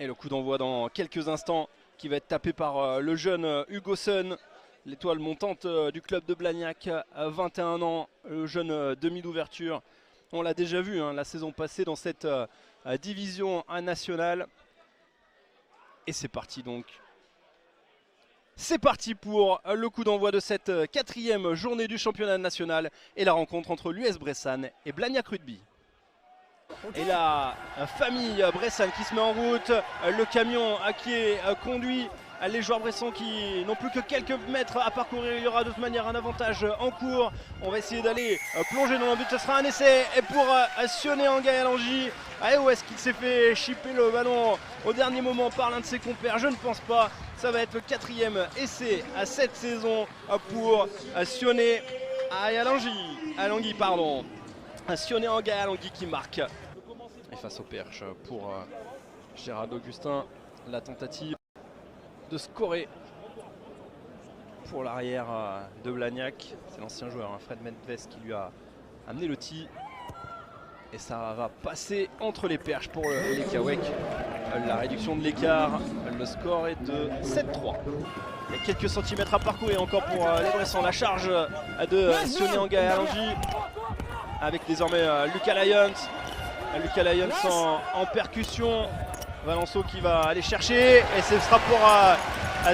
Et le coup d'envoi dans quelques instants qui va être tapé par le jeune Hugo Sun, l'étoile montante du club de Blagnac, à 21 ans, le jeune demi d'ouverture. On l'a déjà vu la saison passée dans cette division nationale. Et c'est parti donc. C'est parti pour le coup d'envoi de cette quatrième journée du championnat national et la rencontre entre l'US Bressane et Blagnac Rugby. Et la famille Bressane qui se met en route, le camion qui est conduit, les joueurs bressans qui n'ont plus que quelques mètres à parcourir. Il y aura de toute manière un avantage en cours. On va essayer d'aller plonger dans le but, ce sera un essai. Et pour Sionné Angaï Alangi, où est-ce qu'il s'est fait chipper le ballon au dernier moment par l'un de ses compères? Je ne pense pas. Ça va être le quatrième essai à cette saison pour Sionné Alangui, pardon. Sionné Angaï Alangui qui marque. Et face au perche pour Gérald Augustin, la tentative de scorer pour l'arrière de Blagnac. C'est l'ancien joueur Fred Medves qui lui a amené le tee. Et ça va passer entre les perches pour les Kawek. La réduction de l'écart, le score est de 7-3. Il y a quelques centimètres à parcourir encore pour les Bressans. La charge de Sionné Angaï Alangi avec désormais Lucas Lyons. Lucas Lyons en percussion. Valenceau qui va aller chercher et ce sera pour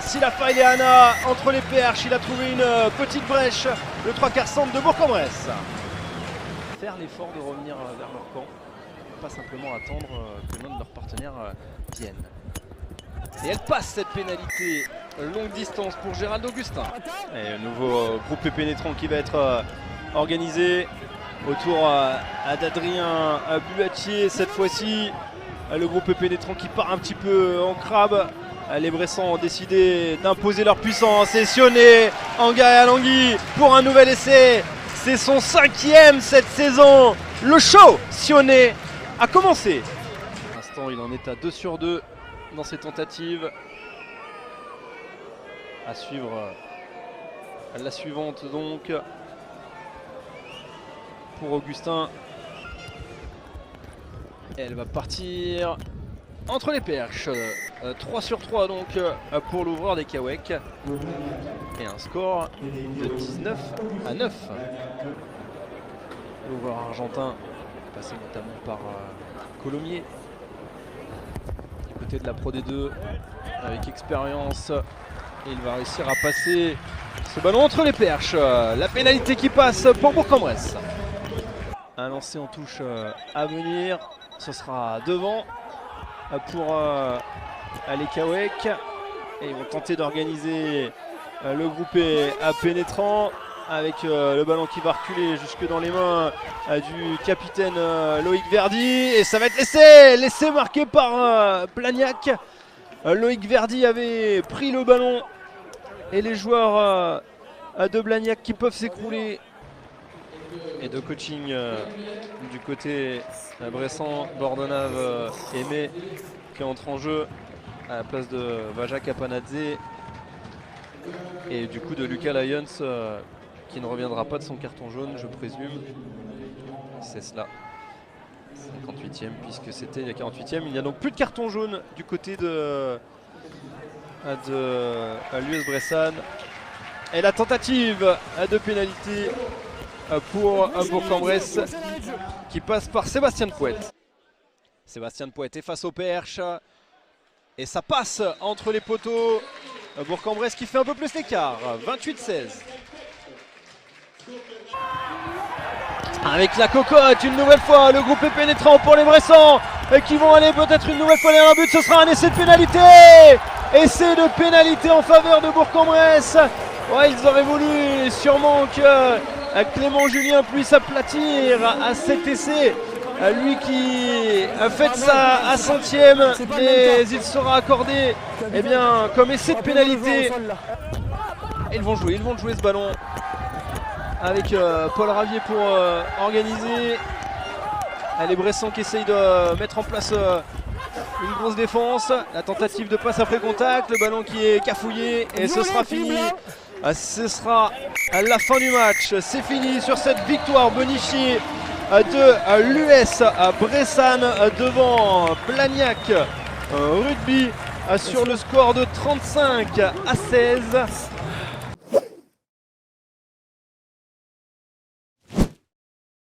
Silafa Ileana entre les perches. Il a trouvé une petite brèche, le 3/4 centre de Bourg-en-Bresse. Faire l'effort de revenir vers leur camp, pas simplement attendre que l'un de leurs partenaires vienne. Et elle passe cette pénalité longue distance pour Gérald Augustin. Et un nouveau groupe pénétrant qui va être organisé autour d'Adrien Buatier cette fois-ci. Le groupe pénétrant qui part un petit peu en crabe. Les Bressans ont décidé d'imposer leur puissance. Et Sionné Angaï Alangui pour un nouvel essai. C'est son 5e cette saison. Le show Sionné a commencé. Pour l'instant, il en est à 2 sur 2 dans ses tentatives. À suivre la suivante donc pour Augustin. Et elle va partir entre les perches. 3 sur 3 donc pour l'ouvreur des Kawek. Et un score de 19-9. L'ouvreur argentin passé notamment par Colomiers. Du côté de la Pro D2 avec expérience. Et il va réussir à passer ce ballon entre les perches. La pénalité qui passe pour Bourg-en-Bresse. Un lancer en touche à venir. Ce sera devant pour les Kawek. Et ils vont tenter d'organiser le groupe pénétrant avec le ballon qui va reculer jusque dans les mains du capitaine Loïc Verdi. Et ça va être l'essai marqué par Blagnac. Loïc Verdi avait pris le ballon et les joueurs de Blagnac qui peuvent s'écrouler. Et de coaching du côté Bressan, Bordonave Aimé qui entre en jeu à la place de Vaja Capanadze et du coup de Lucas Lyons qui ne reviendra pas de son carton jaune, je présume. C'est cela, 58e, puisque c'était la 48e. Il n'y a donc plus de carton jaune du côté de l'US Bressane. Et la tentative de pénalité pour Bourg-en-Bresse qui passe par Sébastien Pouette. Sébastien Pouette est face au perche et ça passe entre les poteaux. Bourg-en-Bresse qui fait un peu plus l'écart, 28-16. Avec la cocotte, une nouvelle fois, le groupe est pénétrant pour les Bressans qui vont aller peut-être une nouvelle fois derrière un but. Ce sera un essai de pénalité. Essai de pénalité en faveur de Bourg-en-Bresse. Ouais, ils auraient voulu sûrement que Clément Julien puisse aplatir à cet essai. Lui qui fait sa 100e, mais il sera accordé comme essai de pénalité. Ils vont jouer ce ballon avec Paul Ravier pour organiser. Les Bressans qui essayent de mettre en place une grosse défense. La tentative de passe après contact, le ballon qui est cafouillé et ce sera fini. Ce sera la fin du match. C'est fini sur cette victoire bonifiée de l'US Bressane devant Blagnac Rugby sur le score de 35 à 16.